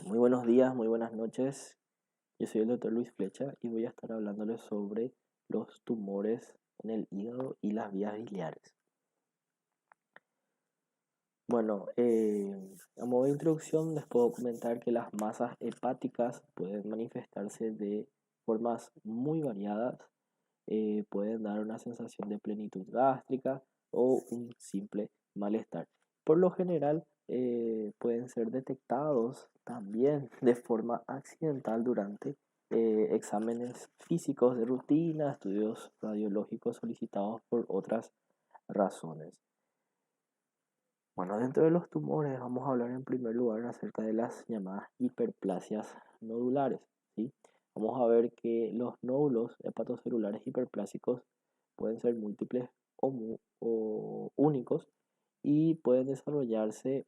Muy buenos días, muy buenas noches. Yo soy el doctor Luis Flecha y voy a estar hablándoles sobre los tumores en el hígado y las vías biliares. Bueno, a modo de introducción les puedo comentar que las masas hepáticas pueden manifestarse de formas muy variadas. Pueden dar una sensación de plenitud gástrica o un simple malestar. Por lo general, pueden ser detectados también de forma accidental durante exámenes físicos de rutina, estudios radiológicos solicitados por otras razones. Bueno, dentro de los tumores vamos a hablar en primer lugar acerca de las llamadas hiperplasias nodulares, ¿sí? Vamos a ver que los nódulos hepatocelulares hiperplásicos pueden ser múltiples o únicos y pueden desarrollarse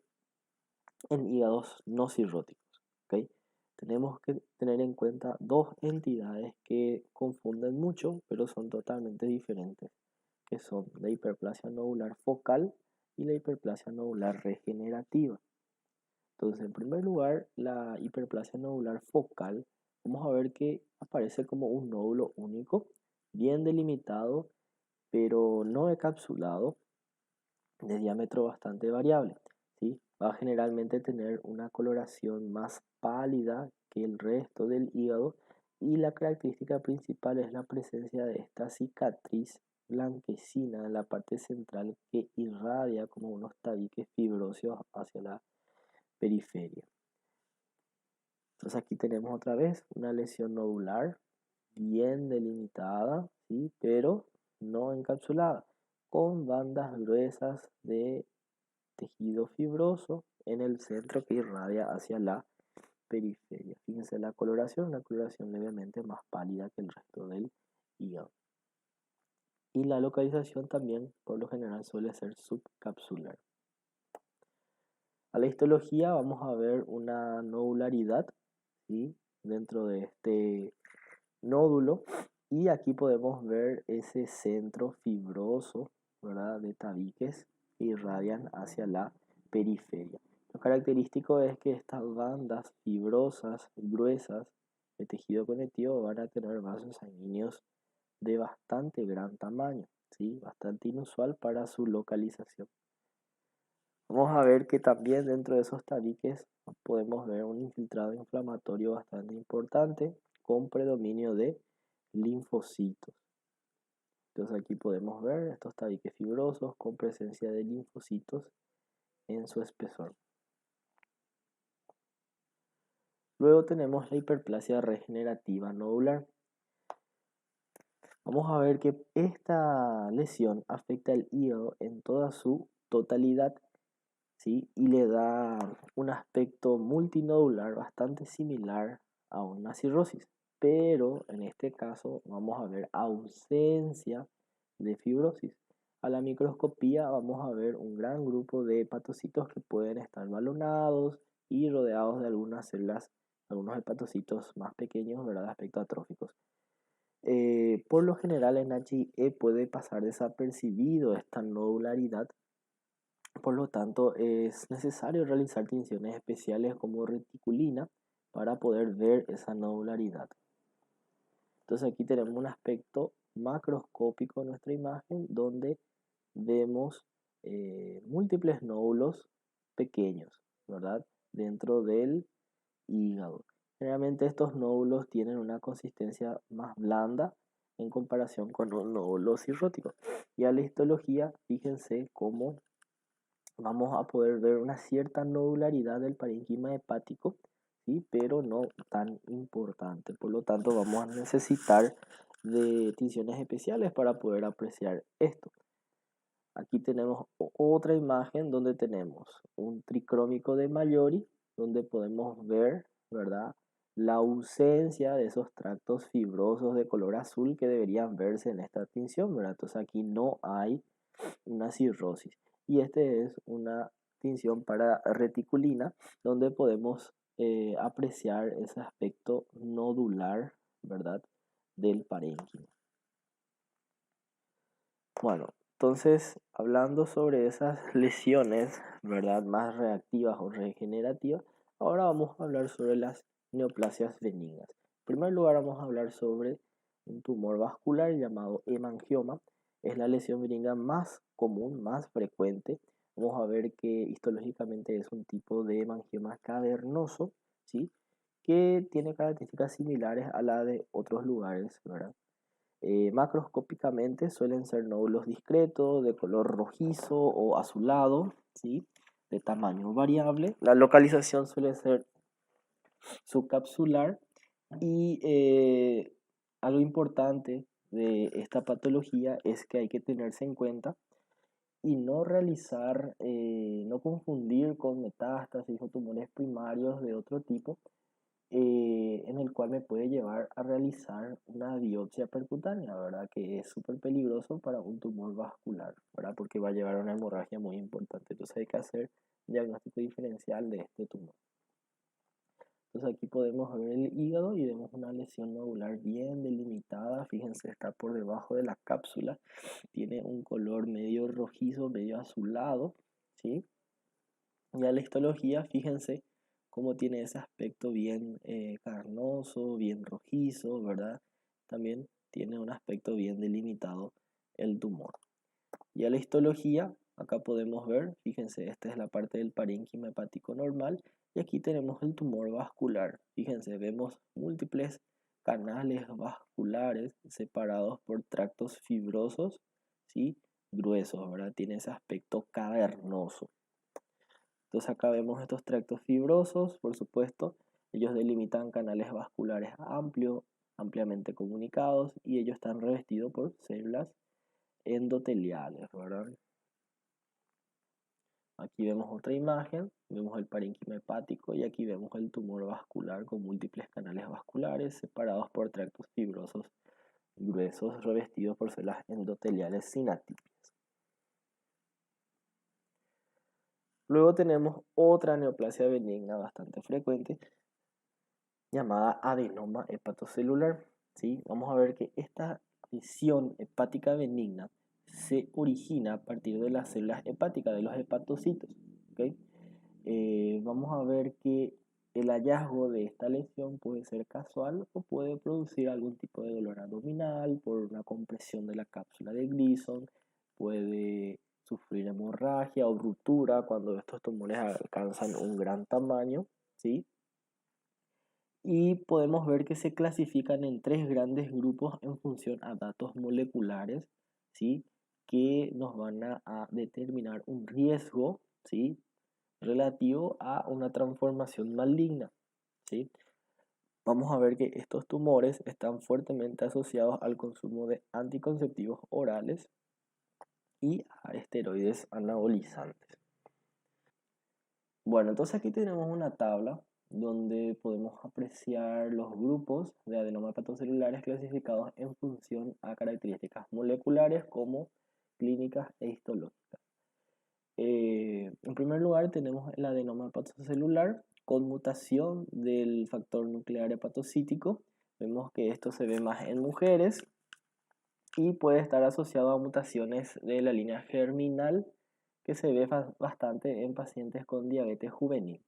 en hígados no cirróticos, ¿ok? Tenemos que tener en cuenta dos entidades que confunden mucho, pero son totalmente diferentes, que son la hiperplasia nodular focal y la hiperplasia nodular regenerativa. Entonces, en primer lugar, la hiperplasia nodular focal, vamos a ver que aparece como un nódulo único, bien delimitado, pero no encapsulado, de diámetro bastante variable, ¿sí? Va a generalmente tener una coloración más pálida que el resto del hígado y la característica principal es la presencia de esta cicatriz blanquecina en la parte central que irradia como unos tabiques fibrosos hacia la periferia. Entonces aquí tenemos otra vez una lesión nodular bien delimitada, ¿sí? Pero no encapsulada, con bandas gruesas de tejido fibroso en el centro que irradia hacia la periferia. Fíjense la coloración, una coloración levemente más pálida que el resto del hígado. Y la localización también, por lo general, suele ser subcapsular. A la histología vamos a ver una nodularidad, ¿sí? Dentro de este nódulo y aquí podemos ver ese centro fibroso, ¿verdad? De tabiques que irradian hacia la periferia. Lo característico es que estas bandas fibrosas, gruesas, de tejido conectivo van a tener vasos sanguíneos de bastante gran tamaño, ¿sí? Bastante inusual para su localización. Vamos a ver que también dentro de esos tabiques podemos ver un infiltrado inflamatorio bastante importante con predominio de linfocitos. Entonces aquí podemos ver estos tabiques fibrosos con presencia de linfocitos en su espesor. Luego tenemos la hiperplasia regenerativa nodular. Vamos a ver que esta lesión afecta el hígado en toda su totalidad, ¿sí? Y le da un aspecto multinodular bastante similar a una cirrosis, pero en este caso vamos a ver ausencia de fibrosis. A la microscopía vamos a ver un gran grupo de hepatocitos que pueden estar balonados y rodeados de algunas células, algunos hepatocitos más pequeños, ¿verdad? De aspecto atróficos. Por lo general en HIE puede pasar desapercibido esta nodularidad, por lo tanto es necesario realizar tinciones especiales como reticulina para poder ver esa nodularidad. Entonces aquí tenemos un aspecto macroscópico en nuestra imagen donde vemos múltiples nódulos pequeños, ¿verdad? Dentro del hígado. Generalmente estos nódulos tienen una consistencia más blanda en comparación con un nódulo cirrótico. Y a la histología, fíjense cómo vamos a poder ver una cierta nodularidad del parénquima hepático, ¿sí? Pero no tan importante. Por lo tanto, vamos a necesitar de tinciones especiales para poder apreciar esto. Aquí tenemos otra imagen donde tenemos un tricrómico de Mallory, donde podemos ver, ¿verdad?, la ausencia de esos tractos fibrosos de color azul que deberían verse en esta tinción, ¿verdad? Entonces aquí no hay una cirrosis. Y este es una tinción para reticulina, donde podemos apreciar ese aspecto nodular, ¿verdad?, del parénquima. Bueno, entonces, hablando sobre esas lesiones, ¿verdad?, más reactivas o regenerativas, Ahora vamos a hablar sobre las neoplasias benignas. En primer lugar vamos a hablar sobre un tumor vascular llamado hemangioma. Es la lesión benigna más común, más frecuente. Vamos a ver que histológicamente es un tipo de hemangioma cavernoso, ¿sí? Que tiene características similares a la de otros lugares, ¿verdad? Macroscópicamente suelen ser nódulos discretos, de color rojizo o azulado, ¿sí? De tamaño variable. La localización suele ser subcapsular y algo importante de esta patología es que hay que tenerse en cuenta y no realizar, no confundir con metástasis o tumores primarios de otro tipo, en el cual me puede llevar a realizar una biopsia percutánea, ¿verdad? Que es súper peligroso para un tumor vascular, ¿verdad? Porque va a llevar a una hemorragia muy importante. Entonces hay que hacer diagnóstico diferencial de este tumor. Entonces aquí podemos ver el hígado y vemos una lesión nodular bien delimitada. Fíjense, está por debajo de la cápsula. Tiene un color medio rojizo, medio azulado, ¿sí? Y a la histología, fíjense cómo tiene ese aspecto bien carnoso, bien rojizo, ¿verdad? También tiene un aspecto bien delimitado el tumor. Y a la histología, acá podemos ver, fíjense, esta es la parte del parénquima hepático normal y aquí tenemos el tumor vascular. Fíjense, vemos múltiples canales vasculares separados por tractos fibrosos, ¿sí? Gruesos, ¿verdad? Tiene ese aspecto cavernoso. Entonces acá vemos estos tractos fibrosos, por supuesto, ellos delimitan canales vasculares amplios, ampliamente comunicados y ellos están revestidos por células endoteliales, ¿verdad? Aquí vemos otra imagen, vemos el parénquima hepático y aquí vemos el tumor vascular con múltiples canales vasculares separados por tractos fibrosos gruesos revestidos por células endoteliales sin atipias. Luego tenemos otra neoplasia benigna bastante frecuente llamada adenoma hepatocelular, ¿sí? Vamos a ver que esta lesión hepática benigna se origina a partir de las células hepáticas, de los hepatocitos, ¿ok? Vamos a ver que el hallazgo de esta lesión puede ser casual o puede producir algún tipo de dolor abdominal por una compresión de la cápsula de Gleason, puede sufrir hemorragia o ruptura cuando estos tumores alcanzan un gran tamaño, ¿sí? Y podemos ver que se clasifican en tres grandes grupos en función a datos moleculares, ¿sí? Que nos van a determinar un riesgo, ¿sí? Relativo a una transformación maligna, ¿sí? Vamos a ver que estos tumores están fuertemente asociados al consumo de anticonceptivos orales y a esteroides anabolizantes. Bueno, entonces aquí tenemos una tabla donde podemos apreciar los grupos de adenoma hepatocelulares clasificados en función a características moleculares como clínicas e histológicas. En primer lugar tenemos el adenoma hepatocelular con mutación del factor nuclear hepatocítico. Vemos que esto se ve más en mujeres y puede estar asociado a mutaciones de la línea germinal que se ve bastante en pacientes con diabetes juvenil.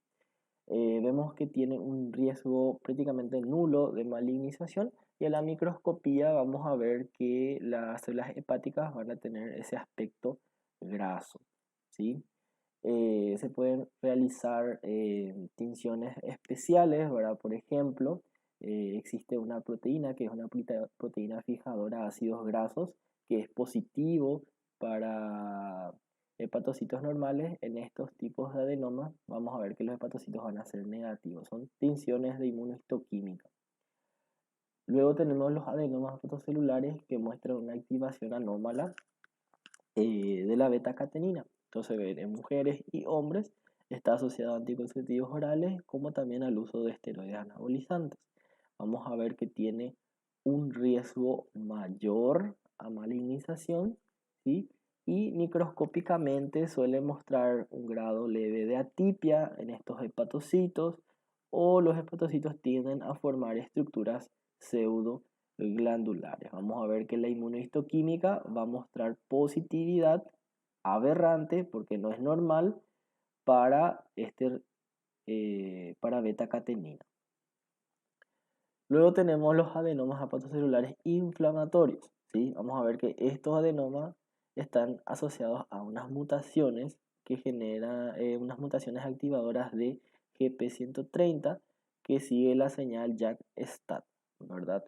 Vemos que tiene un riesgo prácticamente nulo de malignización y en la microscopía vamos a ver que las células hepáticas van a tener ese aspecto graso, ¿sí? Se pueden realizar tinciones especiales, ¿verdad? Por ejemplo, existe una proteína que es una proteína fijadora a ácidos grasos que es positivo para hepatocitos normales. En estos tipos de adenomas vamos a ver que los hepatocitos van a ser negativos. Son tinciones de inmunohistoquímica. Luego tenemos los adenomas hepatocelulares que muestran una activación anómala de la beta-catenina. Entonces, en mujeres y hombres está asociado a anticonceptivos orales como también al uso de esteroides anabolizantes. Vamos a ver que tiene un riesgo mayor a malignización, ¿sí? Y microscópicamente suele mostrar un grado leve de atipia en estos hepatocitos o los hepatocitos tienden a formar estructuras pseudo glandulares. Vamos a ver que la inmunohistoquímica va a mostrar positividad aberrante porque no es normal para este para beta-catenina. Luego tenemos los adenomas hepatocelulares inflamatorios, ¿sí? Vamos a ver que estos adenomas están asociados a unas mutaciones que generan unas mutaciones activadoras de GP130 que sigue la señal JAK-STAT, ¿verdad?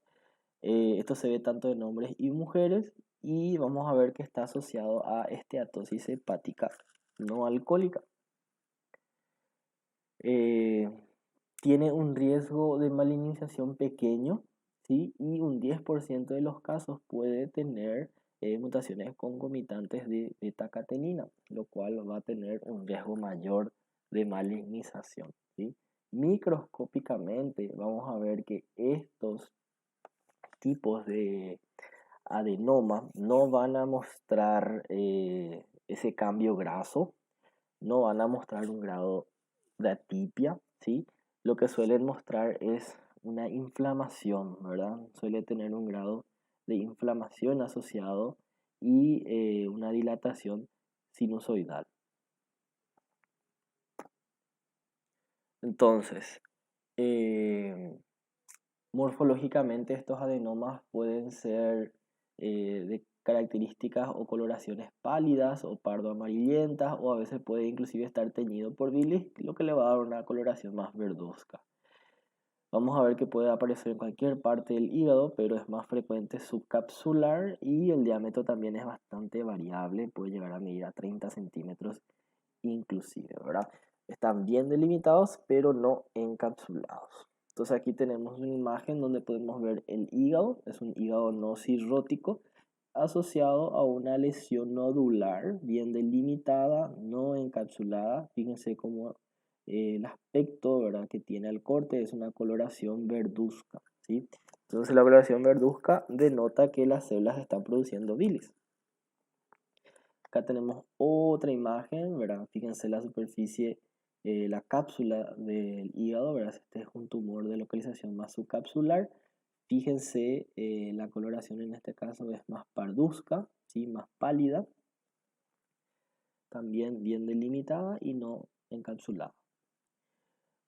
Esto se ve tanto en hombres y mujeres y vamos a ver que está asociado a esteatosis hepática no alcohólica. Eh, Tiene un riesgo de malignización pequeño, ¿sí? Y un 10% de los casos puede tener mutaciones concomitantes de beta-catenina, lo cual va a tener un riesgo mayor de malignización, ¿sí? Microscópicamente vamos a ver que estos tipos de adenoma no van a mostrar ese cambio graso, no van a mostrar un grado de atipia, ¿sí? Lo que suelen mostrar es una inflamación, ¿verdad? Suele tener un grado de inflamación asociado y una dilatación sinusoidal. Entonces, eh, morfológicamente estos adenomas pueden ser de características o coloraciones pálidas o pardo amarillentas o a veces puede inclusive estar teñido por bilis, lo que le va a dar una coloración más verduzca. Vamos a ver que puede aparecer en cualquier parte del hígado, pero es más frecuente subcapsular y el diámetro también es bastante variable, puede llegar a medir a 30 centímetros inclusive, ¿verdad? Están bien delimitados, pero no encapsulados. Entonces aquí tenemos una imagen donde podemos ver el hígado, es un hígado no cirrótico asociado a una lesión nodular bien delimitada, no encapsulada. Fíjense cómo el aspecto, ¿verdad?, que tiene el corte es una coloración verduzca, ¿sí? Entonces la coloración verduzca denota que las células están produciendo bilis. Acá tenemos otra imagen, ¿verdad? Fíjense la superficie, la cápsula del hígado, ¿verdad? Este es un tumor de localización más subcapsular. Fíjense, la coloración en este caso es más parduzca, ¿sí? Más pálida. También bien delimitada y no encapsulada.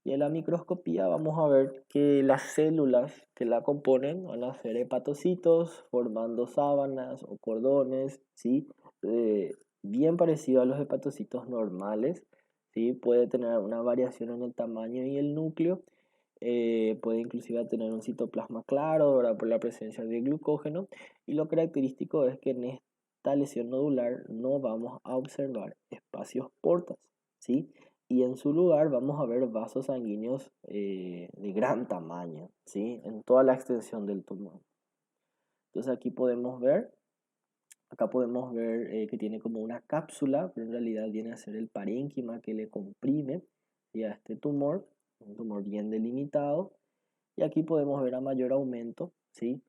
Y en la microscopía vamos a ver que las células que la componen van a ser hepatocitos formando sábanas o cordones, ¿sí? Bien parecido a los hepatocitos normales, ¿sí? Puede tener una variación en el tamaño y el núcleo, puede inclusive tener un citoplasma claro, ¿verdad?, por la presencia de glucógeno, y lo característico es que en esta lesión nodular no vamos a observar espacios portas, ¿sí? Y en su lugar vamos a ver vasos sanguíneos de gran tamaño, ¿sí? En toda la extensión del tumor. Entonces aquí podemos ver, acá podemos ver que tiene como una cápsula, pero en realidad viene a ser el parénquima que le comprime, ¿sí?, a este tumor, un tumor bien delimitado. Y aquí podemos ver a mayor aumento, ¿sí?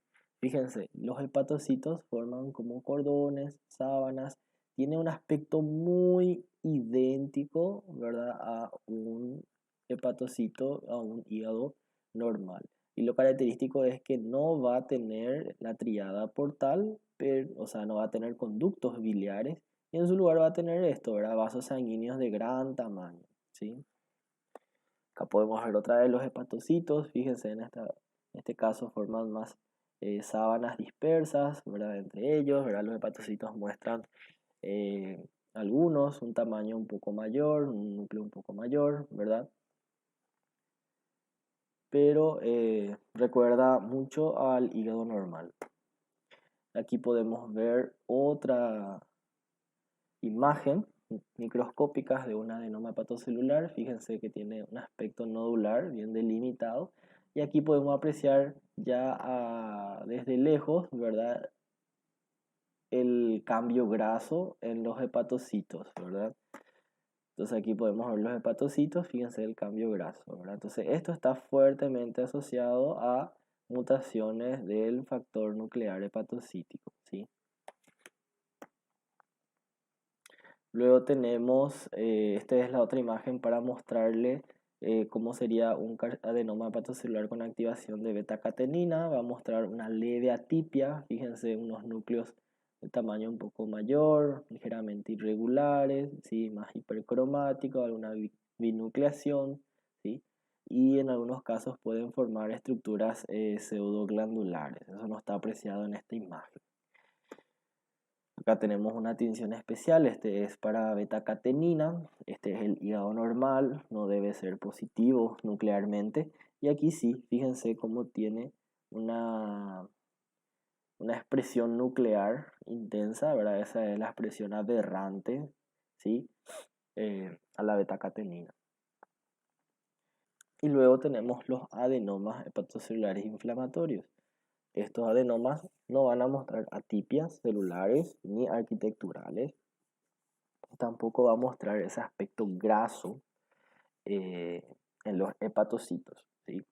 Fíjense, los hepatocitos forman como cordones, sábanas, tiene un aspecto muy idéntico, ¿verdad?, a un hepatocito, a un hígado normal. Y lo característico es que no va a tener la tríada portal, pero, o sea, no va a tener conductos biliares, y en su lugar va a tener esto, ¿verdad?, vasos sanguíneos de gran tamaño, ¿sí? Acá podemos ver otra vez los hepatocitos, fíjense en este caso forman más sábanas dispersas, ¿verdad?, entre ellos, ¿verdad? Los hepatocitos muestran eh, algunos un tamaño un poco mayor, un núcleo un poco mayor, ¿verdad? Pero recuerda mucho al hígado normal. Aquí podemos ver otra imagen microscópica de un adenoma hepatocelular. Fíjense que tiene un aspecto nodular bien delimitado. Y aquí podemos apreciar ya desde lejos, ¿verdad?, el cambio graso en los hepatocitos, ¿verdad? Entonces aquí podemos ver los hepatocitos, fíjense el cambio graso, ¿verdad? Entonces esto está fuertemente asociado a mutaciones del factor nuclear hepatocítico, ¿sí? Luego tenemos, esta es la otra imagen para mostrarle cómo sería un adenoma hepatocelular con activación de beta-catenina. Va a mostrar una leve atipia, fíjense unos núcleos de tamaño un poco mayor, ligeramente irregulares, ¿sí?, más hipercromático, alguna binucleación, y en algunos casos pueden formar estructuras pseudoglandulares. Eso no está apreciado en esta imagen. Acá tenemos una tinción especial, este es para beta-catenina, este es el hígado normal, no debe ser positivo nuclearmente. Y aquí sí, fíjense cómo tiene una expresión nuclear intensa, ¿verdad? Esa es la expresión aberrante, ¿sí? A la beta-catenina. Y luego tenemos los adenomas hepatocelulares inflamatorios. Estos adenomas no van a mostrar atipias celulares ni arquitecturales. Tampoco va a mostrar ese aspecto graso en los hepatocitos, ¿sí?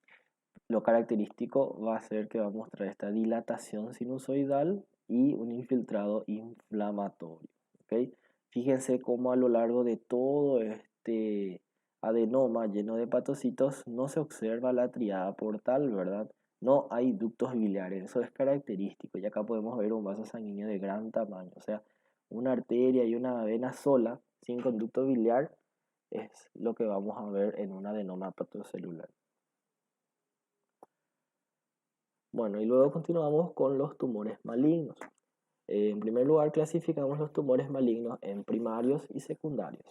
Lo característico va a ser que va a mostrar esta dilatación sinusoidal y un infiltrado inflamatorio, ¿ok? Fíjense cómo a lo largo de todo este adenoma lleno de hepatocitos no se observa la triada portal, ¿verdad? No hay ductos biliares, eso es característico. Y acá podemos ver un vaso sanguíneo de gran tamaño, o sea, una arteria y una vena sola sin conducto biliar es lo que vamos a ver en un adenoma hepatocelular. Bueno, y luego continuamos con los tumores malignos. En primer lugar, clasificamos los tumores malignos en primarios y secundarios.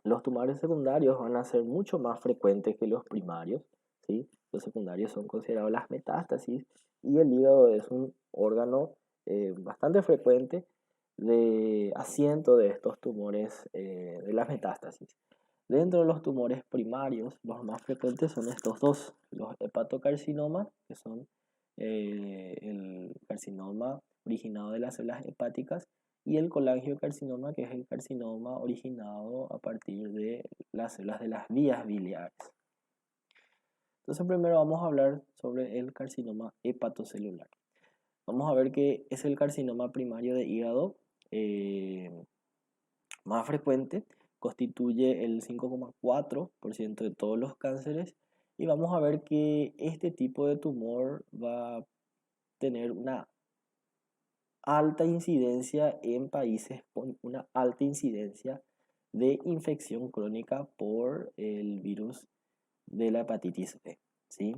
Los tumores secundarios van a ser mucho más frecuentes que los primarios, ¿sí? Los secundarios son considerados las metástasis y el hígado es un órgano bastante frecuente de asiento de estos tumores de las metástasis. Dentro de los tumores primarios, los más frecuentes son estos dos, los hepatocarcinomas, que son el carcinoma originado de las células hepáticas, y el colangiocarcinoma, que es el carcinoma originado a partir de las células de las vías biliares. Entonces primero vamos a hablar sobre el carcinoma hepatocelular. Vamos a ver que es el carcinoma primario de hígado más frecuente, constituye el 5,4% de todos los cánceres, y vamos a ver que este tipo de tumor va a tener una alta incidencia en países con una alta incidencia de infección crónica por el virus de la hepatitis B, ¿sí?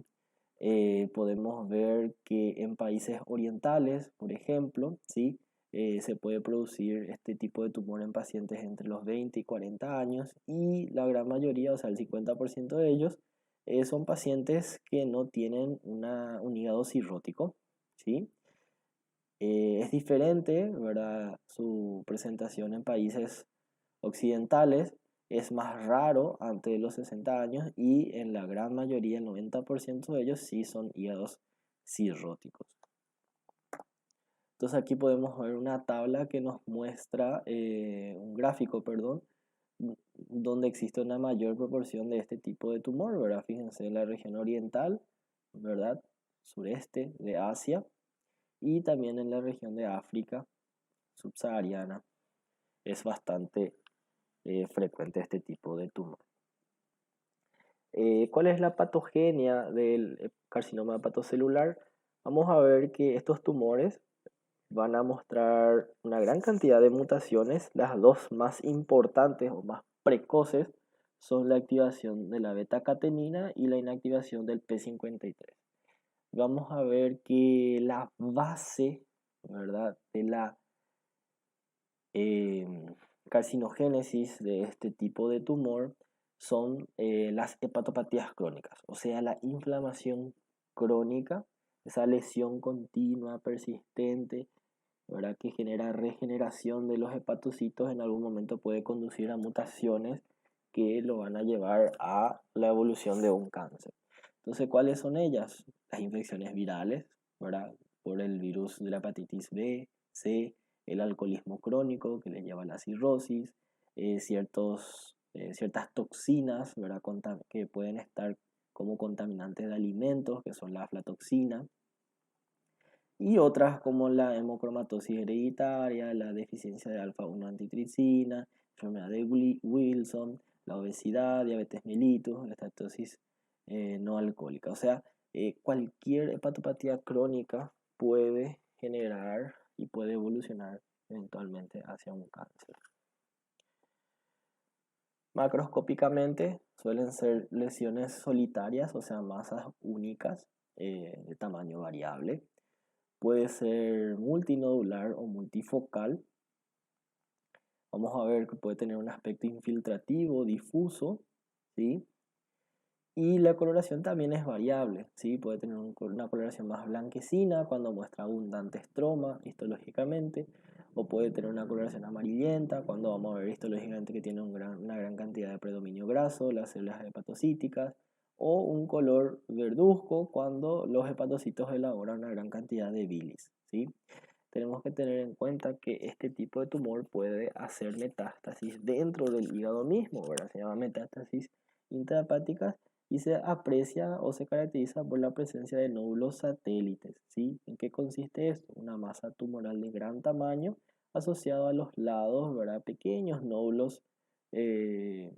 Podemos ver que en países orientales, por ejemplo, ¿sí? Se puede producir este tipo de tumor en pacientes entre los 20 y 40 años, y la gran mayoría, o sea, el 50% de ellos, son pacientes que no tienen un hígado cirrótico, ¿sí? Es diferente, ¿verdad? Su presentación en países occidentales es más raro antes de los 60 años, y en la gran mayoría, el 90% de ellos, sí son hígados cirróticos. Entonces aquí podemos ver una tabla que nos muestra, un gráfico, perdón, donde existe una mayor proporción de este tipo de tumor, ¿verdad? Fíjense en la región oriental, ¿verdad? Sureste de Asia, y también en la región de África subsahariana es bastante frecuente este tipo de tumor. ¿Cuál es la patogenia del carcinoma hepatocelular? Vamos a ver que estos tumores van a mostrar una gran cantidad de mutaciones. Las dos más importantes o más precoces son la activación de la beta-catenina y la inactivación del P53. Vamos a ver que la base, ¿verdad?, de la carcinogénesis de este tipo de tumor son las hepatopatías crónicas, o sea, la inflamación crónica, esa lesión continua, persistente, ¿verdad?, que genera regeneración de los hepatocitos. En algún momento puede conducir a mutaciones que lo van a llevar a la evolución de un cáncer. Entonces, ¿cuáles son ellas? Las infecciones virales, ¿verdad?, por el virus de la hepatitis B, C, el alcoholismo crónico que le lleva a la cirrosis, ciertas toxinas, ¿verdad?, que pueden estar como contaminantes de alimentos, que son la aflatoxina, y otras como la hemocromatosis hereditaria, la deficiencia de alfa-1 antitripsina, enfermedad de Wilson, la obesidad, diabetes mellitus, la estatosis no alcohólica. O sea, cualquier hepatopatía crónica puede generar y puede evolucionar eventualmente hacia un cáncer. Macroscópicamente suelen ser lesiones solitarias, o sea, masas únicas de tamaño variable. Puede ser multinodular o multifocal. Vamos a ver que puede tener un aspecto infiltrativo, difuso, ¿sí? Y la coloración también es variable, ¿sí? Puede tener una coloración más blanquecina cuando muestra abundante estroma histológicamente, o puede tener una coloración amarillenta cuando vamos a ver histológicamente que tiene una gran cantidad de predominio graso, las células hepatocíticas, o un color verduzco cuando los hepatocitos elaboran una gran cantidad de bilis, ¿sí? Tenemos que tener en cuenta que este tipo de tumor puede hacer metástasis dentro del hígado mismo, ¿verdad? Se llama metástasis intrahepáticas y se aprecia o se caracteriza por la presencia de nódulos satélites, ¿sí? ¿En qué consiste esto? Una masa tumoral de gran tamaño asociado a los lados, ¿verdad? Pequeños nódulos eh,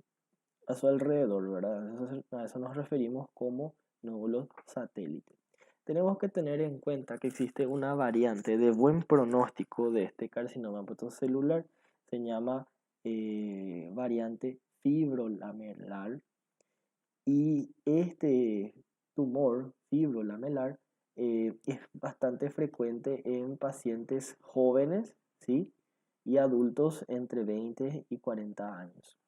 a su alrededor, ¿verdad? A eso nos referimos como nódulos satélites. Tenemos que tener en cuenta que existe una variante de buen pronóstico de este carcinoma hepatocelular, se llama variante fibrolamelar, y este tumor fibrolamelar es bastante frecuente en pacientes jóvenes, ¿sí? Y adultos entre 20 y 40 años.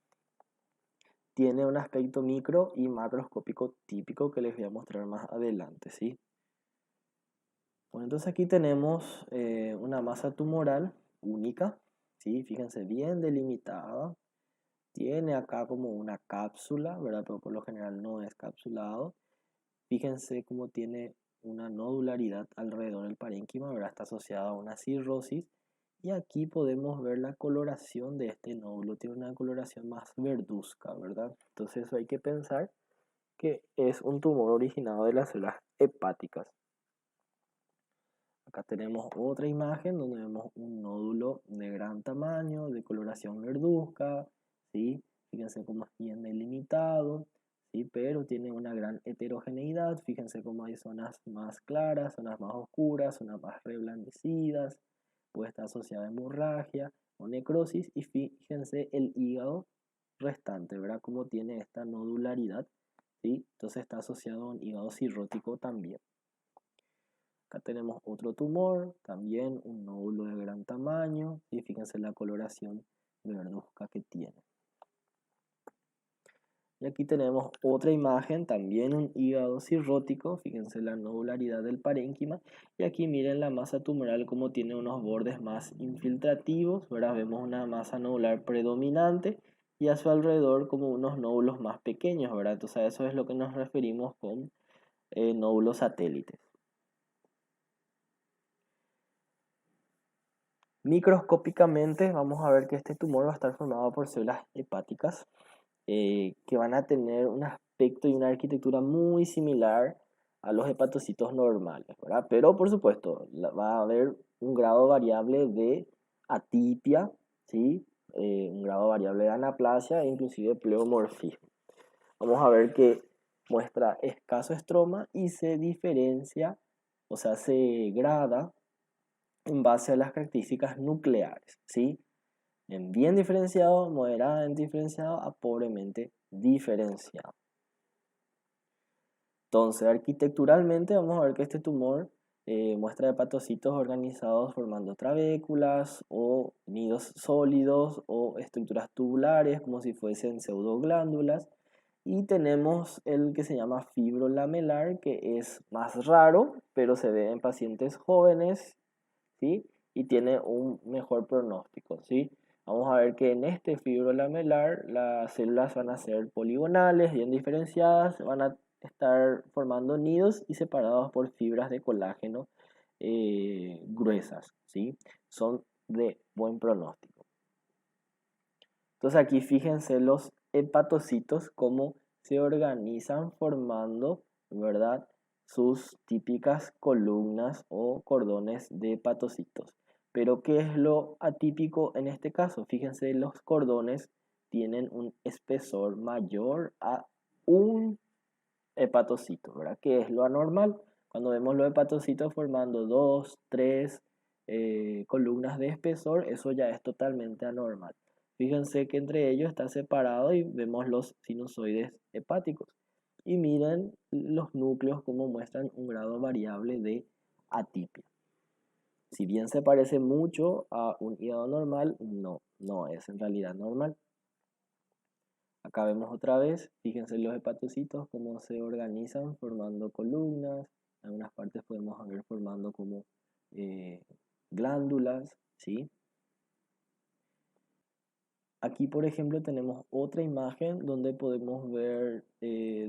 Tiene un aspecto micro y macroscópico típico que les voy a mostrar más adelante, ¿sí? Bueno, entonces aquí tenemos una masa tumoral única, ¿sí? Fíjense, bien delimitada. Tiene acá como una cápsula, ¿verdad? Pero por lo general no es capsulado. Fíjense cómo tiene una nodularidad alrededor del parénquima, ¿verdad? Está asociada a una cirrosis. Y aquí podemos ver la coloración de este nódulo. Tiene una coloración más verduzca, ¿verdad? Entonces eso hay que pensar que es un tumor originado de las células hepáticas. Acá tenemos otra imagen donde vemos un nódulo de gran tamaño, de coloración verduzca, ¿sí? Fíjense cómo es bien delimitado, ¿sí? Pero tiene una gran heterogeneidad. Fíjense cómo hay zonas más claras, zonas más oscuras, zonas más reblandecidas. Puede estar asociada a hemorragia o necrosis. Y fíjense el hígado restante, ¿verdad? Cómo tiene esta nodularidad, ¿sí? Entonces está asociado a un hígado cirrótico también. Acá tenemos otro tumor, también un nódulo de gran tamaño, y fíjense la coloración verduzca que tiene. Y aquí tenemos otra imagen, también un hígado cirrótico, fíjense la nodularidad del parénquima, y aquí miren la masa tumoral como tiene unos bordes más infiltrativos, ¿verdad? Vemos una masa nodular predominante y a su alrededor como unos nódulos más pequeños, ¿verdad? Entonces a eso es lo que nos referimos con nódulos satélites. Microscópicamente vamos a ver que este tumor va a estar formado por células hepáticas que van a tener un aspecto y una arquitectura muy similar a los hepatocitos normales, ¿verdad? Pero por supuesto va a haber un grado variable de atipia, ¿sí? Un grado variable de anaplasia e inclusive pleomorfismo. Vamos a ver que muestra escaso estroma y se diferencia, o sea, se grada en base a las características nucleares, ¿sí? En bien diferenciado, moderadamente diferenciado a pobremente diferenciado. Entonces, arquitecturalmente vamos a ver que este tumor muestra hepatocitos organizados formando trabéculas o nidos sólidos o estructuras tubulares como si fuesen pseudoglándulas. Y tenemos el que se llama fibrolamelar, que es más raro, pero se ve en pacientes jóvenes, ¿sí? Y tiene un mejor pronóstico, ¿sí? Vamos a ver que en este fibrolamelar las células van a ser poligonales, bien diferenciadas, van a estar formando nidos y separados por fibras de colágeno gruesas, ¿sí? Son de buen pronóstico. Entonces aquí fíjense los hepatocitos cómo se organizan formando, ¿verdad? Sus típicas columnas o cordones de hepatocitos. Pero ¿qué es lo atípico en este caso? Fíjense, los cordones tienen un espesor mayor a un hepatocito, ¿verdad? ¿Qué es lo anormal? Cuando vemos los hepatocitos formando 2, 3 columnas de espesor, eso ya es totalmente anormal. Fíjense que entre ellos está separado y vemos los sinusoides hepáticos. Y miren los núcleos como muestran un grado variable de atipia. Si bien se parece mucho a un hígado normal, no es en realidad normal. Acá vemos otra vez, fíjense los hepatocitos cómo se organizan formando columnas. En algunas partes podemos ver formando como glándulas, ¿sí? Aquí, por ejemplo, tenemos otra imagen donde podemos ver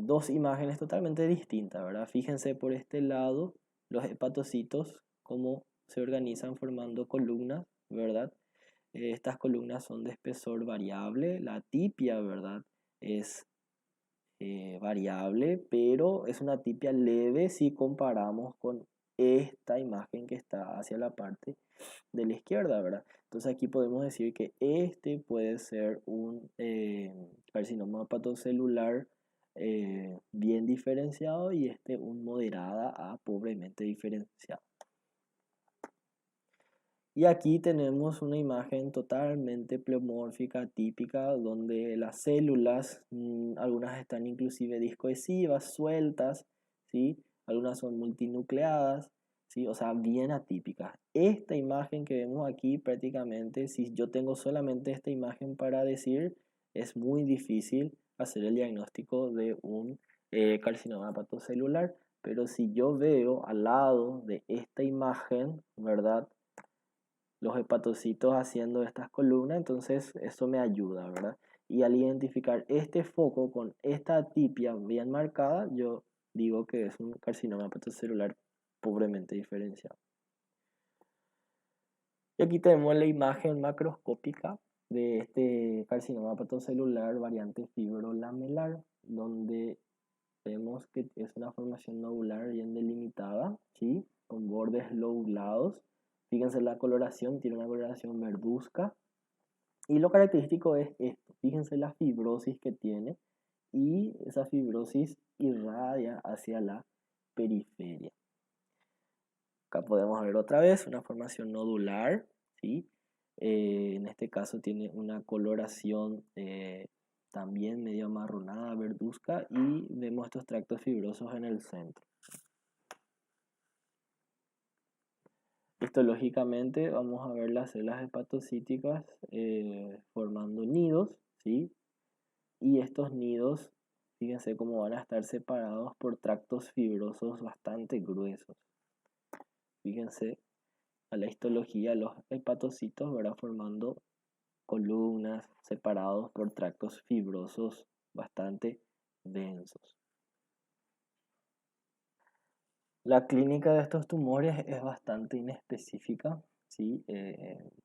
dos imágenes totalmente distintas, ¿verdad? Fíjense por este lado los hepatocitos, cómo se organizan formando columnas, ¿verdad? Estas columnas son de espesor variable, la tipia, ¿verdad? Es variable, pero es una tipia leve si comparamos con esta imagen que está hacia la parte de la izquierda, ¿verdad? Entonces aquí podemos decir que este puede ser un carcinoma hepatocelular bien diferenciado y este un moderada a pobremente diferenciado. Y aquí tenemos una imagen totalmente pleomórfica, típica, donde las células, algunas están inclusive discohesivas, sueltas, ¿sí? Algunas son multinucleadas, ¿sí? O sea, bien atípicas. Esta imagen que vemos aquí prácticamente, si yo tengo solamente esta imagen para decir, es muy difícil hacer el diagnóstico de un carcinoma hepatocelular. Pero si yo veo al lado de esta imagen, ¿verdad? Los hepatocitos haciendo estas columnas, entonces eso me ayuda, ¿verdad? Y al identificar este foco con esta atipia bien marcada, yo digo que es un carcinoma hepatocelular pobremente diferenciado. Y aquí tenemos la imagen macroscópica de este carcinoma hepatocelular variante fibrolamelar, donde vemos que es una formación nodular bien delimitada, ¿sí? Con bordes lobulados. Fíjense la coloración, tiene una coloración verduzca. Y lo característico es esto. Fíjense la fibrosis que tiene y esa fibrosis irradia hacia la periferia. Acá podemos ver otra vez una formación nodular, ¿sí? En este caso tiene una coloración también medio amarronada, verduzca, y vemos estos tractos fibrosos en el centro. Histológicamente vamos a ver las células hepatocíticas formando nidos, ¿sí? Y estos nidos, fíjense cómo van a estar separados por tractos fibrosos bastante gruesos. Fíjense a la histología, los hepatocitos van formando columnas separados por tractos fibrosos bastante densos. La clínica de estos tumores es bastante inespecífica, ¿sí?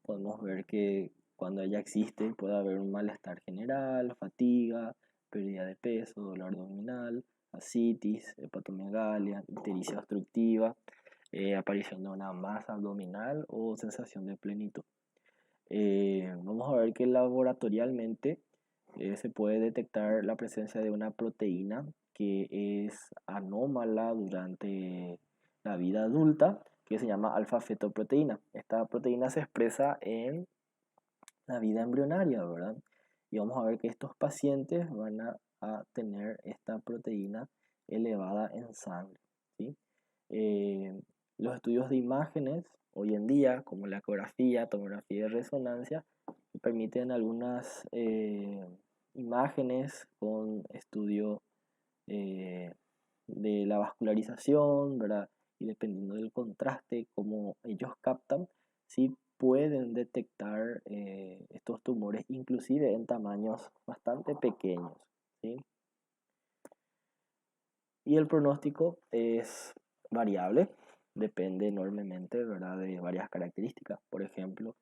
Podemos ver que cuando ya existe puede haber un malestar general, fatiga, pérdida de peso, dolor abdominal, ascitis, hepatomegalia, ictericia obstructiva, aparición de una masa abdominal o sensación de plenitud. Vamos a ver que laboratorialmente se puede detectar la presencia de una proteína que es anómala durante la vida adulta, que se llama alfa-fetoproteína. Esta proteína se expresa en la vida embrionaria, ¿verdad? Y vamos a ver que estos pacientes van a tener esta proteína elevada en sangre, ¿sí? Los estudios de imágenes hoy en día, como la ecografía, tomografía de resonancia, permiten algunas imágenes con estudio de la vascularización, ¿verdad? Y dependiendo del contraste, como ellos captan, sí pueden detectar estos tumores, inclusive en tamaños bastante pequeños, ¿sí? Y el pronóstico es variable, depende enormemente, ¿verdad? De varias características. Por ejemplo,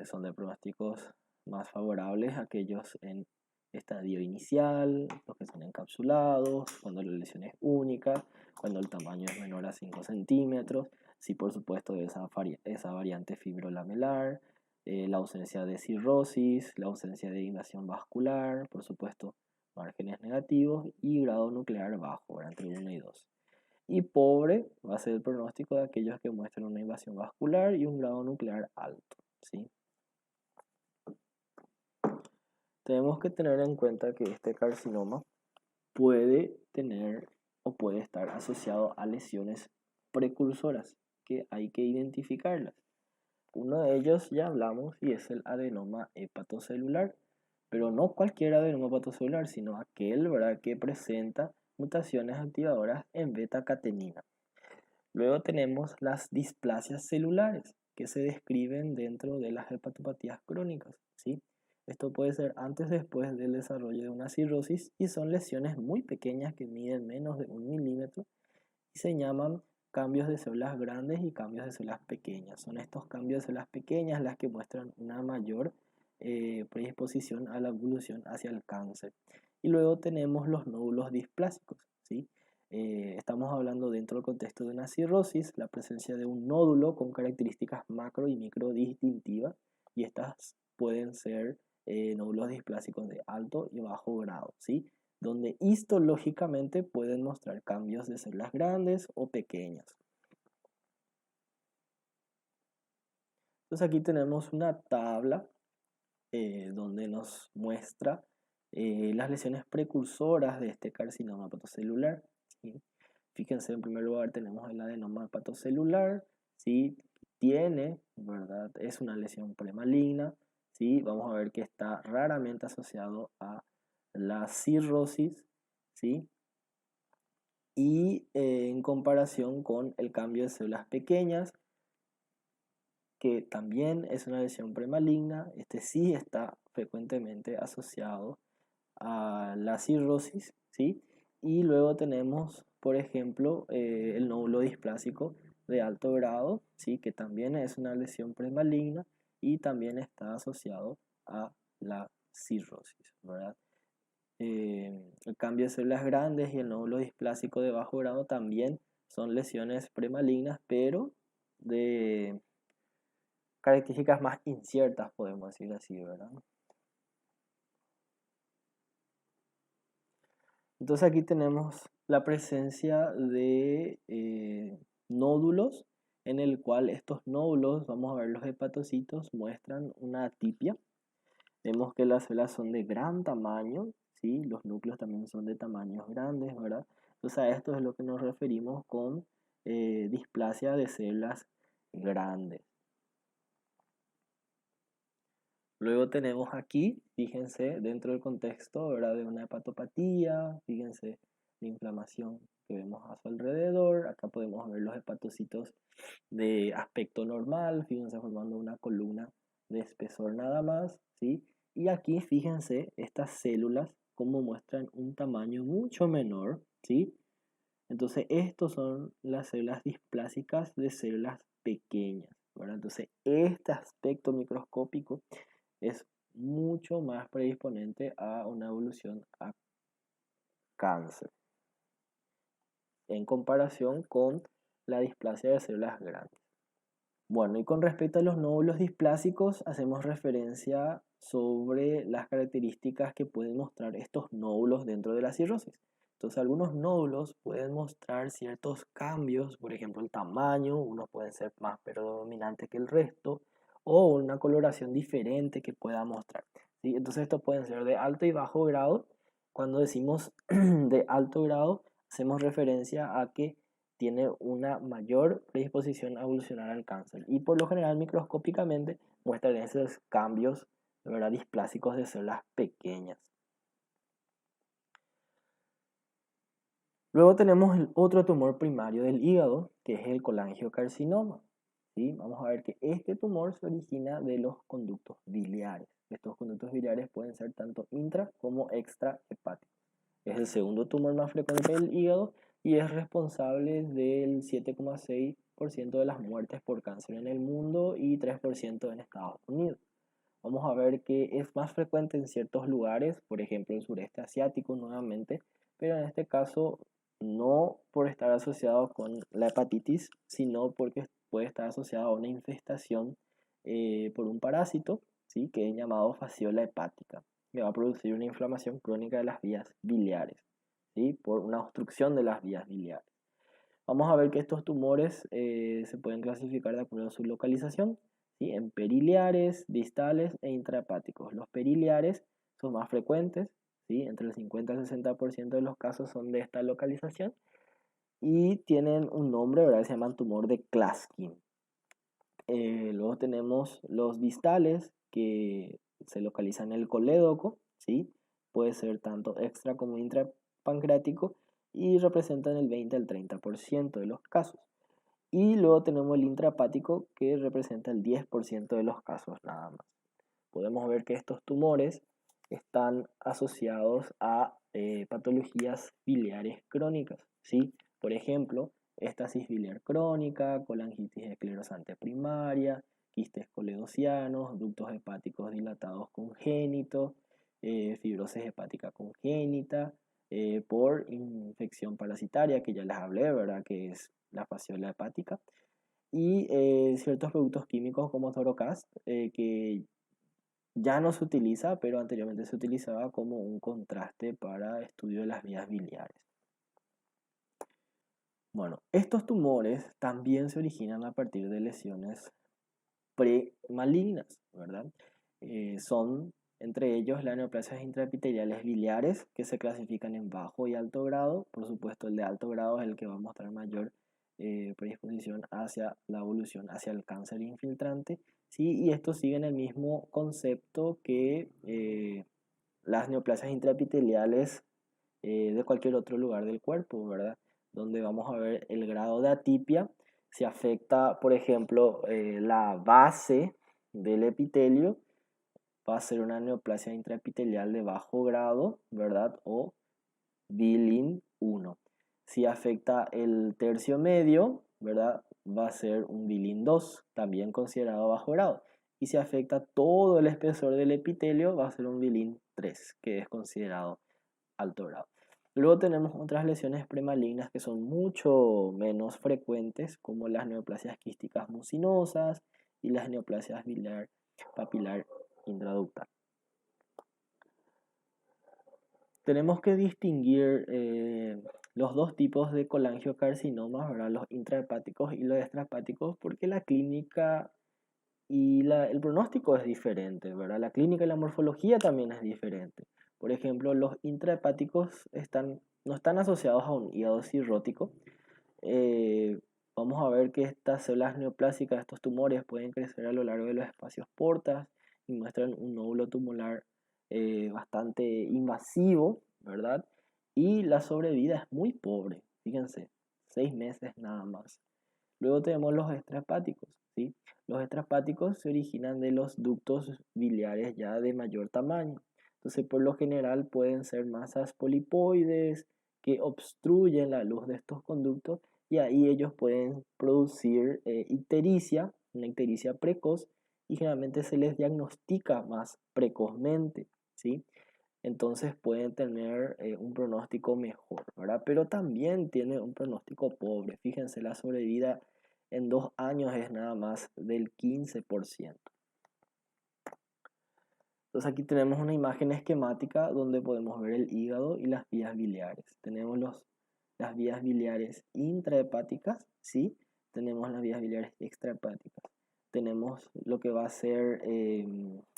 son de pronósticos más favorables aquellos en estadio inicial, los que son encapsulados, cuando la lesión es única, cuando el tamaño es menor a 5 centímetros, sí, por supuesto, esa variante fibrolamelar, la ausencia de cirrosis, la ausencia de invasión vascular, por supuesto, márgenes negativos y grado nuclear bajo, entre 1 y 2. Y pobre va a ser el pronóstico de aquellos que muestran una invasión vascular y un grado nuclear alto, ¿sí? tenemos que tener en cuenta que este carcinoma puede tener o puede estar asociado a lesiones precursoras que hay que identificarlas. Uno de ellos ya hablamos y es el adenoma hepatocelular, pero no cualquier adenoma hepatocelular, sino aquel, ¿verdad?, que presenta mutaciones activadoras en beta-catenina. Luego tenemos las displasias celulares que se describen dentro de las hepatopatías crónicas, ¿sí? Esto puede ser antes o después del desarrollo de una cirrosis y son lesiones muy pequeñas que miden menos de 1 milímetro y se llaman cambios de células grandes y cambios de células pequeñas. Son estos cambios de células pequeñas las que muestran una mayor predisposición a la evolución hacia el cáncer. Y luego tenemos los nódulos displásicos, ¿sí? Estamos hablando dentro del contexto de una cirrosis, la presencia de un nódulo con características macro y micro distintivas, y estas pueden ser nódulos displásicos de alto y bajo grado, ¿sí? Donde histológicamente pueden mostrar cambios de células grandes o pequeñas. Entonces aquí tenemos una tabla donde nos muestra las lesiones precursoras de este carcinoma hepatocelular, ¿sí? Fíjense, en primer lugar tenemos el adenoma hepatocelular, ¿sí? Tiene, ¿verdad? Es una lesión premaligna, ¿sí? Vamos a ver que está raramente asociado a la cirrosis, ¿sí? Y en comparación con el cambio de células pequeñas, que también es una lesión premaligna, este sí está frecuentemente asociado a la cirrosis, ¿sí? Y luego tenemos, por ejemplo, el nódulo displásico de alto grado, ¿sí? Que también es una lesión premaligna y también está asociado a la cirrosis, ¿verdad? El cambio de células grandes y el nódulo displásico de bajo grado también son lesiones premalignas, pero de características más inciertas, podemos decir así, ¿verdad? Entonces aquí tenemos la presencia de nódulos en el cual estos nódulos, vamos a ver los hepatocitos, muestran una atipia. Vemos que las células son de gran tamaño, ¿sí? Los núcleos también son de tamaños grandes, ¿verdad? Entonces a esto es lo que nos referimos con displasia de células grandes. Luego tenemos aquí, fíjense, dentro del contexto, ¿verdad?, de una hepatopatía, fíjense la inflamación que vemos a su alrededor. Acá podemos ver los hepatocitos de aspecto normal, fíjense formando una columna de espesor nada más, ¿sí? Y aquí fíjense estas células como muestran un tamaño mucho menor, ¿sí? Entonces estos son las células displásicas de células pequeñas, ¿verdad? Entonces este aspecto microscópico es mucho más predisponente a una evolución a cáncer en comparación con la displasia de células grandes. Bueno, y con respecto a los nódulos displásicos, hacemos referencia sobre las características que pueden mostrar estos nódulos dentro de la cirrosis. Entonces, algunos nódulos pueden mostrar ciertos cambios, por ejemplo, el tamaño, unos pueden ser más predominantes que el resto, o una coloración diferente que pueda mostrar, ¿sí? Entonces, estos pueden ser de alto y bajo grado. Cuando decimos de alto grado, hacemos referencia a que tiene una mayor predisposición a evolucionar al cáncer y por lo general microscópicamente muestran esos cambios, ¿verdad?, displásicos de células pequeñas. Luego tenemos el otro tumor primario del hígado, que es el colangiocarcinoma, ¿sí? Vamos a ver que este tumor se origina de los conductos biliares. Estos conductos biliares pueden ser tanto intra como extrahepáticos. Es el segundo tumor más frecuente del hígado y es responsable del 7,6% de las muertes por cáncer en el mundo y 3% en Estados Unidos. Vamos a ver que es más frecuente en ciertos lugares, por ejemplo el sureste asiático nuevamente, pero en este caso no por estar asociado con la hepatitis, sino porque puede estar asociado a una infestación por un parásito, ¿sí?, que es llamado fasciola hepática, que va a producir una inflamación crónica de las vías biliares, ¿sí?, por una obstrucción de las vías biliares. Vamos a ver que estos tumores se pueden clasificar de acuerdo a su localización, ¿sí?, en periliares, distales e intrahepáticos. Los periliares son más frecuentes, ¿sí? Entre el 50 y el 60% de los casos son de esta localización y tienen un nombre, ¿verdad? Se llaman tumor de Klaskin. Luego tenemos los distales que se localizan en el colédoco, ¿sí? Puede ser tanto extra como intrapancreático y representan el 20 al 30% de los casos. Y luego tenemos el intrahepático que representa el 10% de los casos nada más. Podemos ver que estos tumores están asociados a patologías biliares crónicas, ¿sí? Por ejemplo, estasis biliar crónica, colangitis esclerosante primaria, quistes coledocianos, ductos hepáticos dilatados congénitos, fibrosis hepática congénita, por infección parasitaria, que ya les hablé, ¿verdad? Que es la fasciola hepática, y ciertos productos químicos como Torocast, que ya no se utiliza, pero anteriormente se utilizaba como un contraste para estudio de las vías biliares. Bueno, estos tumores también se originan a partir de lesiones premalignas, ¿verdad? Son entre ellos las neoplasias intraepiteliales biliares, que se clasifican en bajo y alto grado. Por supuesto, el de alto grado es el que va a mostrar mayor predisposición hacia la evolución, hacia el cáncer infiltrante, ¿sí? Y estos siguen el mismo concepto que las neoplasias intraepiteliales de cualquier otro lugar del cuerpo, ¿verdad? Donde vamos a ver el grado de atipia, si afecta, por ejemplo, la base del epitelio, va a ser una neoplasia intraepitelial de bajo grado, ¿verdad? O Bilin 1. Si afecta el tercio medio, ¿verdad? Va a ser un Bilin 2, también considerado bajo grado. Y si afecta todo el espesor del epitelio, va a ser un Bilin 3, que es considerado alto grado. Luego tenemos otras lesiones premalignas que son mucho menos frecuentes, como las neoplasias quísticas mucinosas y las neoplasias biliar papilar intraductal. Tenemos que distinguir los dos tipos de colangiocarcinomas, ¿verdad? Los intrahepáticos y los extrahepáticos, porque la clínica y el pronóstico es diferente, ¿verdad? La clínica y la morfología también es diferente. Por ejemplo, los intrahepáticos no están asociados a un hígado cirrótico. Eh, Vamos a ver que estas células neoplásicas, estos tumores, pueden crecer a lo largo de los espacios portas y muestran un nódulo tumoral bastante invasivo, ¿verdad? Y la sobrevida es muy pobre, fíjense, 6 meses nada más. Luego tenemos los extrahepáticos, ¿sí? Los extrahepáticos se originan de los ductos biliares ya de mayor tamaño. Entonces, por lo general pueden ser masas polipoides que obstruyen la luz de estos conductos y ahí ellos pueden producir ictericia, una ictericia precoz, y generalmente se les diagnostica más precozmente, ¿sí? Entonces pueden tener un pronóstico mejor, ¿verdad? Pero también tiene un pronóstico pobre. Fíjense, la sobrevida en 2 años es nada más del 15%. Entonces aquí tenemos una imagen esquemática donde podemos ver el hígado y las vías biliares. Tenemos las vías biliares intrahepáticas, ¿sí? Tenemos las vías biliares extrahepáticas. Tenemos lo que va a ser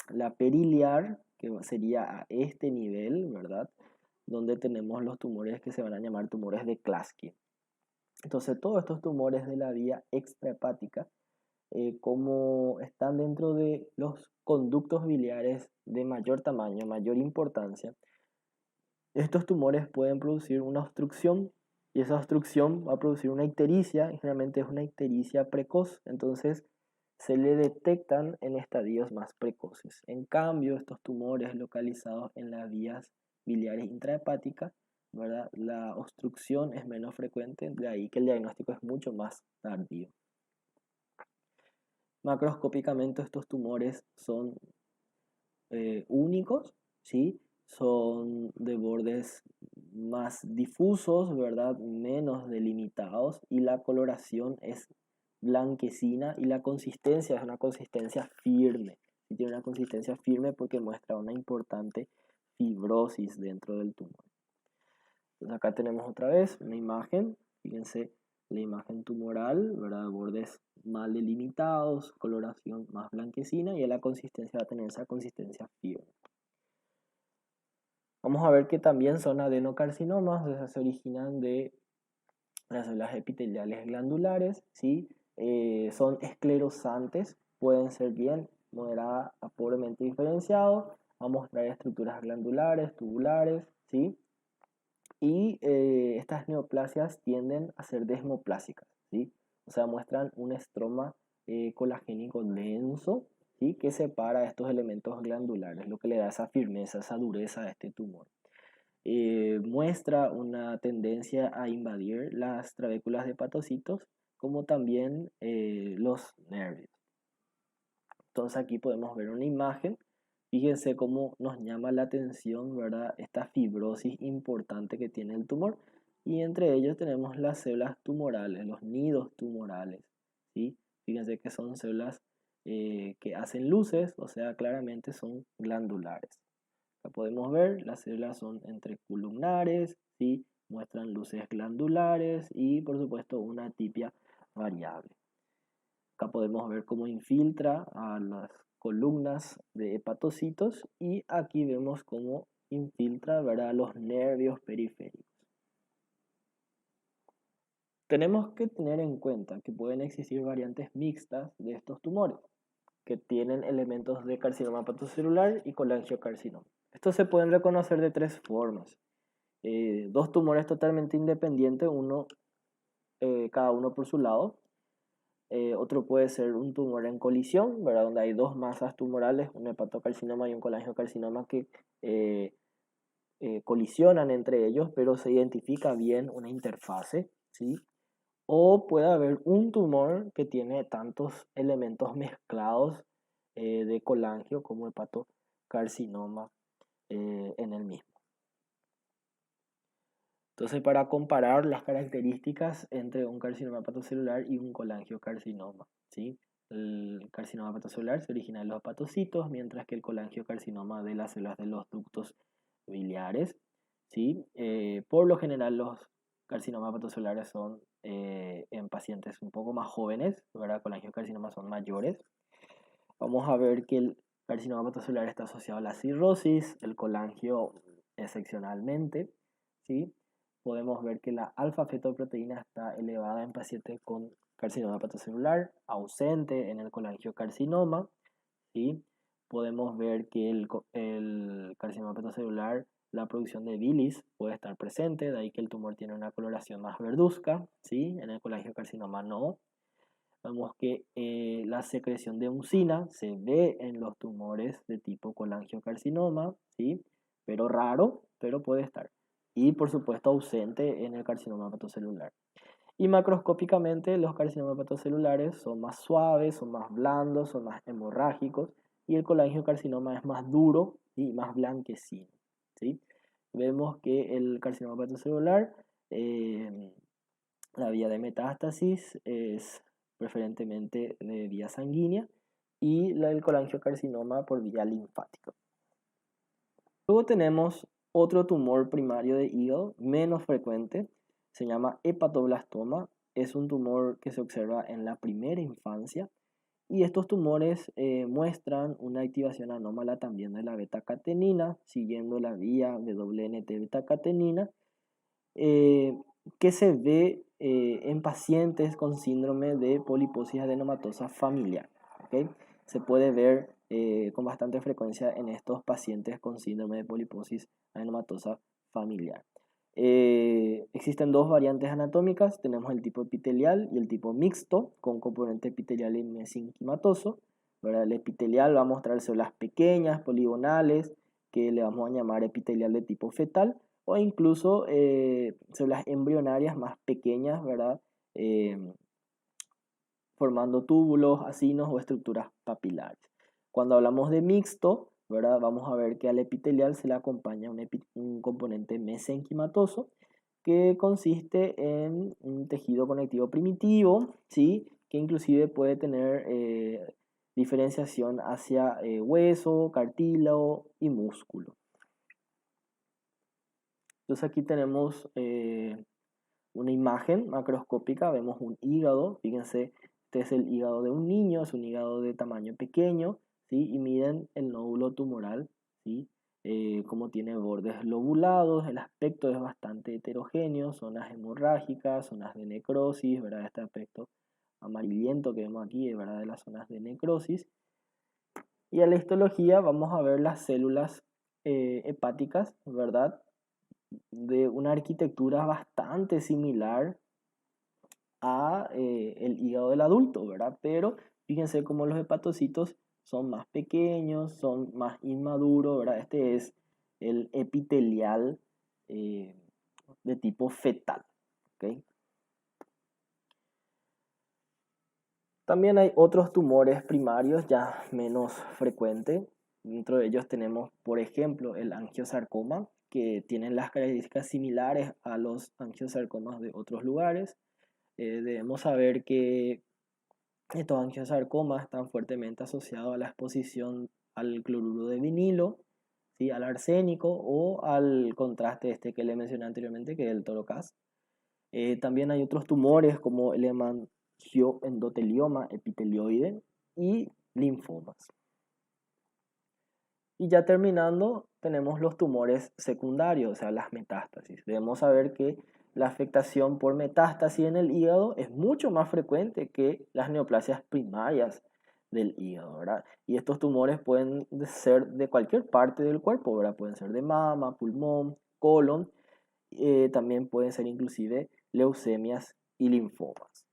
la periliar, que sería a este nivel, ¿verdad? Donde tenemos los tumores que se van a llamar tumores de Klasky. Entonces todos estos tumores de la vía extrahepática, como están dentro de los conductos biliares de mayor tamaño, mayor importancia, estos tumores pueden producir una obstrucción y esa obstrucción va a producir una ictericia, y generalmente es una ictericia precoz, entonces se le detectan en estadios más precoces. En cambio, estos tumores localizados en las vías biliares intrahepáticas, ¿verdad? La obstrucción es menos frecuente, de ahí que el diagnóstico es mucho más tardío. Macroscópicamente estos tumores son únicos, ¿sí? Son de bordes más difusos, ¿verdad? Menos delimitados y la coloración es blanquecina y la consistencia es una consistencia firme. Y tiene una consistencia firme porque muestra una importante fibrosis dentro del tumor. Entonces acá tenemos otra vez una imagen, fíjense la imagen tumoral, ¿verdad? Bordes mal delimitados, coloración más blanquecina y la consistencia va a tener esa consistencia firme. Vamos a ver que también son adenocarcinomas, o sea, se originan de las células epiteliales glandulares, ¿sí? Son esclerosantes, pueden ser bien moderada a pobremente diferenciados, a mostrar estructuras glandulares, tubulares, ¿sí? Y estas neoplasias tienden a ser desmoplásicas, ¿sí? O sea, muestran un estroma colagénico denso, ¿sí? Que separa estos elementos glandulares, lo que le da esa firmeza, esa dureza a este tumor. Muestra una tendencia a invadir las trabéculas de hepatocitos, como también los nervios. Entonces aquí podemos ver una imagen. Fíjense cómo nos llama la atención, ¿verdad? Esta fibrosis importante que tiene el tumor. Y entre ellos tenemos las células tumorales, los nidos tumorales, ¿sí? Fíjense que son células que hacen luces, o sea, claramente son glandulares. Acá podemos ver, las células son entrecolumnares, ¿sí? Muestran luces glandulares y, por supuesto, una tipia variable. Acá podemos ver cómo infiltra a las columnas de hepatocitos y aquí vemos cómo infiltra, ¿verdad?, los nervios periféricos. Tenemos que tener en cuenta que pueden existir variantes mixtas de estos tumores que tienen elementos de carcinoma hepatocelular y colangiocarcinoma. Estos se pueden reconocer de tres formas. Dos tumores totalmente independientes, cada uno por su lado. Otro puede ser un tumor en colisión, ¿verdad? Donde hay dos masas tumorales, un hepatocarcinoma y un colangiocarcinoma que eh, colisionan entre ellos, pero se identifica bien una interfase, ¿sí? O puede haber un tumor que tiene tantos elementos mezclados de colangio como hepatocarcinoma en el mismo. Entonces, para comparar las características entre un carcinoma hepatocelular y un colangiocarcinoma, ¿sí? El carcinoma hepatocelular se origina en los hepatocitos, mientras que el colangiocarcinoma de las células de los ductos biliares, ¿sí? Por lo general, los carcinomas hepatocelulares son en pacientes un poco más jóvenes, ¿verdad? Colangiocarcinomas son mayores. Vamos a ver que el carcinoma hepatocelular está asociado a la cirrosis, el colangio excepcionalmente, ¿sí? Podemos ver que la alfa-fetoproteína está elevada en pacientes con carcinoma hepatocelular, ausente en el colangiocarcinoma, ¿sí? Podemos ver que el carcinoma hepatocelular, la producción de bilis puede estar presente, de ahí que el tumor tiene una coloración más verduzca, ¿sí? En el colangiocarcinoma no. Vemos que la secreción de mucina se ve en los tumores de tipo colangiocarcinoma, ¿sí? Pero raro, pero puede estar. Y por supuesto ausente en el carcinoma hepatocelular. Y macroscópicamente los carcinomas hepatocelulares son más suaves, son más blandos, son más hemorrágicos y el colangiocarcinoma es más duro y más blanquecino, ¿sí? Vemos que el carcinoma hepatocelular, la vía de metástasis es preferentemente de vía sanguínea y la del colangiocarcinoma por vía linfática. Luego tenemos otro tumor primario de hígado, menos frecuente, se llama hepatoblastoma. Es un tumor que se observa en la primera infancia y estos tumores muestran una activación anómala también de la beta-catenina, siguiendo la vía de doble NT-beta-catenina, que se ve en pacientes con síndrome de poliposis adenomatosa familiar. ¿Okay? Se puede ver con bastante frecuencia en estos pacientes con síndrome de poliposis adenomatosa familiar. Existen dos variantes anatómicas, tenemos el tipo epitelial y el tipo mixto, con componente epitelial y mesenquimatoso. ¿Verdad? El epitelial va a mostrar células pequeñas, poligonales, que le vamos a llamar epitelial de tipo fetal, o incluso células embrionarias más pequeñas, ¿verdad? Formando túbulos, acinos o estructuras papilares. Cuando hablamos de mixto, ¿verdad? Vamos a ver que al epitelial se le acompaña un componente mesenquimatoso que consiste en un tejido conectivo primitivo, ¿sí? Que inclusive puede tener diferenciación hacia hueso, cartílago y músculo. Entonces aquí tenemos una imagen macroscópica, vemos un hígado, fíjense, este es el hígado de un niño, es un hígado de tamaño pequeño, ¿sí? Y miden el nódulo tumoral, ¿sí? como tiene bordes lobulados, el aspecto es bastante heterogéneo, zonas hemorrágicas, zonas de necrosis, ¿verdad? Este aspecto amarillento que vemos aquí, ¿verdad? De las zonas de necrosis. Y a la histología vamos a ver las células hepáticas, ¿verdad? De una arquitectura bastante similar a el hígado del adulto, ¿verdad? Pero fíjense cómo los hepatocitos son más pequeños, son más inmaduros, ¿verdad? Este es el epitelial eh, de tipo fetal, ¿ok? También hay otros tumores primarios ya menos frecuentes. Dentro de ellos tenemos, por ejemplo, el angiosarcoma, que tienen las características similares a los angiosarcomas de otros lugares. Debemos saber que estos angiosarcomas están fuertemente asociados a la exposición al cloruro de vinilo, ¿sí? Al arsénico o al contraste este que le mencioné anteriormente, que es el torocas. También hay otros tumores como el hemangioendotelioma epitelioide y linfomas. Y ya terminando, tenemos los tumores secundarios, o sea, las metástasis. Debemos saber que la afectación por metástasis en el hígado es mucho más frecuente que las neoplasias primarias del hígado, ¿verdad? Y estos tumores pueden ser de cualquier parte del cuerpo, ¿verdad? Pueden ser de mama, pulmón, colon, también pueden ser inclusive leucemias y linfomas.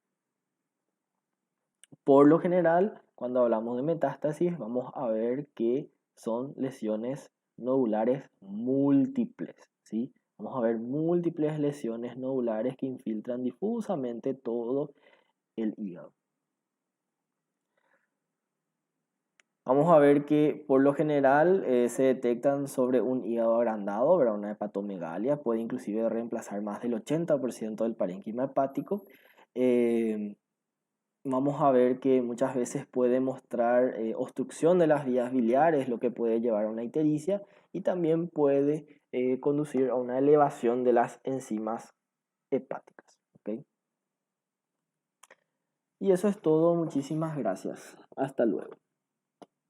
Por lo general, cuando hablamos de metástasis, vamos a ver que son lesiones nodulares múltiples, ¿sí? Vamos a ver múltiples lesiones nodulares que infiltran difusamente todo el hígado. Vamos a ver que por lo general se detectan sobre un hígado agrandado, ¿verdad? Una hepatomegalia, puede inclusive reemplazar más del 80% del parénquima hepático. Vamos a ver que muchas veces puede mostrar obstrucción de las vías biliares, lo que puede llevar a una ictericia y también puede conducir a una elevación de las enzimas hepáticas. ¿Ok? Y eso es todo, muchísimas gracias. Hasta luego.